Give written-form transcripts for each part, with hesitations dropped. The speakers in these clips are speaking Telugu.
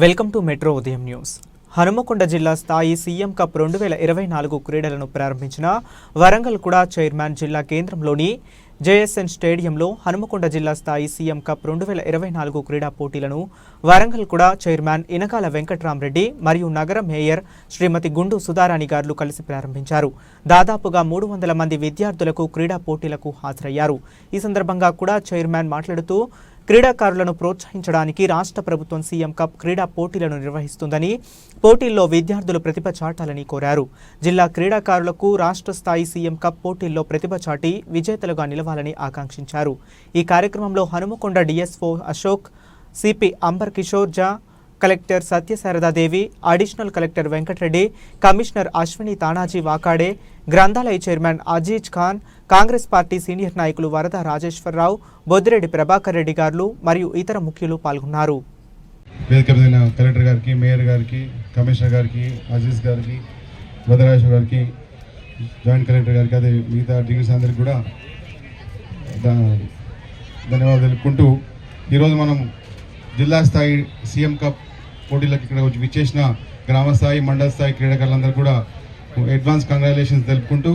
వెల్కమ్ టు మెట్రో ఉదయం న్యూస్. హనుమకొండ జిల్లా స్థాయి సీఎం కప్ 2024 క్రీడలను ప్రారంభించిన వరంగల్ కూడా చైర్మన్ జిల్లా కేంద్రంలోని జేఎస్ఎన్ స్టేడియంలో హనుమకొండ జిల్లా స్థాయి సీఎం కప్ 2024 క్రీడా పోటీలను వరంగల్ కూడా చైర్మన్ ఇనకాల వెంకట్రామరెడ్డి మరియు నగర మేయర్ శ్రీమతి గుండు సుధారాణి గారు కలిసి ప్రారంభించారు. దాదాపుగా 300 మంది విద్యార్థులకు క్రీడా పోటీలకు హాజరయ్యారు. ఈ సందర్భంగా కూడా చైర్మన్ మాట్లాడుతూ క్రీడాకారులను ప్రోత్సహించడానికి రాష్ట్ర ప్రభుత్వం సీఎం కప్ క్రీడా పోటీలను నిర్వహిస్తుందని, పోటీల్లో విద్యార్థులు ప్రతిభ చాటాలని కోరారు. జిల్లా క్రీడాకారులకు రాష్ట్ర స్థాయి సీఎం కప్ పోటీల్లో ప్రతిభ చాటి విజేతలుగా నిలవాలని ఆకాంక్షించారు. ఈ కార్యక్రమంలో Hanumakonda DSO Ashok, CP Ambar Kishore Jha, collector Satya Sharada Devi, additional collector Venkata Reddy, commissioner Ashwini Tanaji Wakade, గ్రంథాలయ chairman Aziz Khan, Congress party senior నాయకులు వరద రాజేశ్వరరావు, బొద్దిరెడ్డి ప్రభాకర్ రెడ్డి గారు మరియు ఇతర ముఖ్యులు పాల్గొన్నారు. కలెక్టర్ గారికి, మేయర్ గారికి, కమిషనర్ గారికి, అజీజ్ గారికి, వరద రాజేశ్వర గారికి, జాయింట్ కలెక్టర్ గారికి, అదే మిగతా డిగ్రీస్ అందరికి కూడా ధన్యవాదాలు తెలుపుకుంటూ ఈరోజు మనం జిల్లా స్థాయి సీఎం కప్ పోటీలకు ఇక్కడ విచ్చేసిన గ్రామ స్థాయి, మండల స్థాయి క్రీడాకారులందరూ కూడా అడ్వాన్స్ కంగ్రాచులేషన్స్ తెలుపుకుంటూ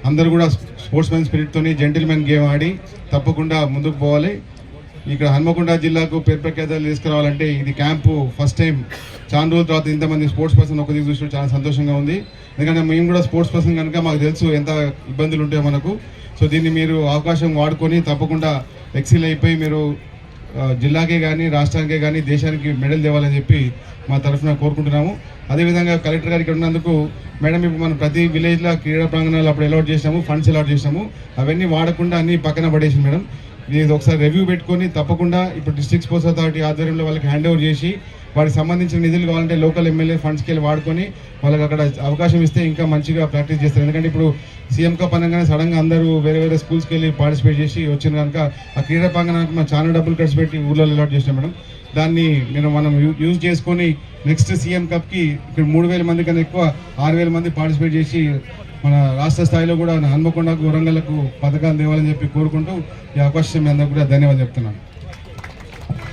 అందరూ కూడా స్పోర్ట్స్ మ్యాన్ స్పిరిట్తోని జెంటిల్మెన్ గేమ్ ఆడి తప్పకుండా ముందుకు పోవాలి. ఇక్కడ హన్మకొండ జిల్లాకు పేరు ప్రఖ్యాతలు తీసుకురావాలంటే ఇది క్యాంపు ఫస్ట్ టైం. చాలా రోజుల తర్వాత ఇంతమంది స్పోర్ట్స్ పర్సన్ ఒక దిగు చూసి చాలా సంతోషంగా ఉంది. ఎందుకంటే మేము కూడా స్పోర్ట్స్ పర్సన్ కనుక మాకు తెలుసు ఎంత ఇబ్బందులు ఉంటాయో మనకు. సో దీన్ని మీరు అవకాశం వాడుకొని తప్పకుండా ఎక్సిల్ అయిపోయి మీరు జిల్లాకే కానీ, రాష్ట్రానికే కానీ, దేశానికి మెడల్ తేవాలని చెప్పి మా తరఫున కోరుకుంటున్నాము. అదేవిధంగా కలెక్టర్ గారు ఇక్కడ ఉన్నందుకు మేడం, ఇప్పుడు మనం ప్రతి విలేజ్లో క్రీడా ప్రాంగణాలు అప్పుడు అలాట్ చేసాము, ఫండ్స్ అలాట్ చేసాము, అవన్నీ వాడకుండా అన్ని పక్కన పడేసి మేడం ఇది ఒకసారి రివ్యూ పెట్టుకొని తప్పకుండా ఇప్పుడు డిస్ట్రిక్ట్ స్పోర్ట్స్ అథారిటీ ఆధ్వర్యంలో వాళ్ళకి హ్యాండ్ ఓవర్ చేసి వాటికి సంబంధించిన నిధులు కావాలంటే లోకల్ ఎమ్మెల్యే ఫండ్స్కి వెళ్ళి వాడుకొని వాళ్ళకి అక్కడ అవకాశం ఇస్తే ఇంకా మంచిగా ప్రాక్టీస్ చేస్తారు. ఎందుకంటే ఇప్పుడు సీఎం కప్ అనగానే సడన్గా అందరూ వేరే వేరే స్కూల్స్కి వెళ్ళి పార్టిసిపేట్ చేసి వచ్చిన కనుక ఆ క్రీడా ప్రాంగణానికి మనం చాలా డబ్బులు ఖర్చు పెట్టి ఊళ్ళో అలాట్ చేసాం మేడం. దాన్ని మనం యూజ్ చేసుకొని నెక్స్ట్ సీఎం కప్కి ఇక్కడ 3000 మంది కన్నా ఎక్కువ 6000 మంది పార్టిసిపేట్ చేసి మన రాష్ట్ర స్థాయిలో కూడా హన్మకొండకు, వరంగల్కు పథకాలు తేవాలని చెప్పి కోరుకుంటూ ఈ అవకాశం మీ అందరికీ కూడా ధన్యవాదాలు చెప్తున్నాను.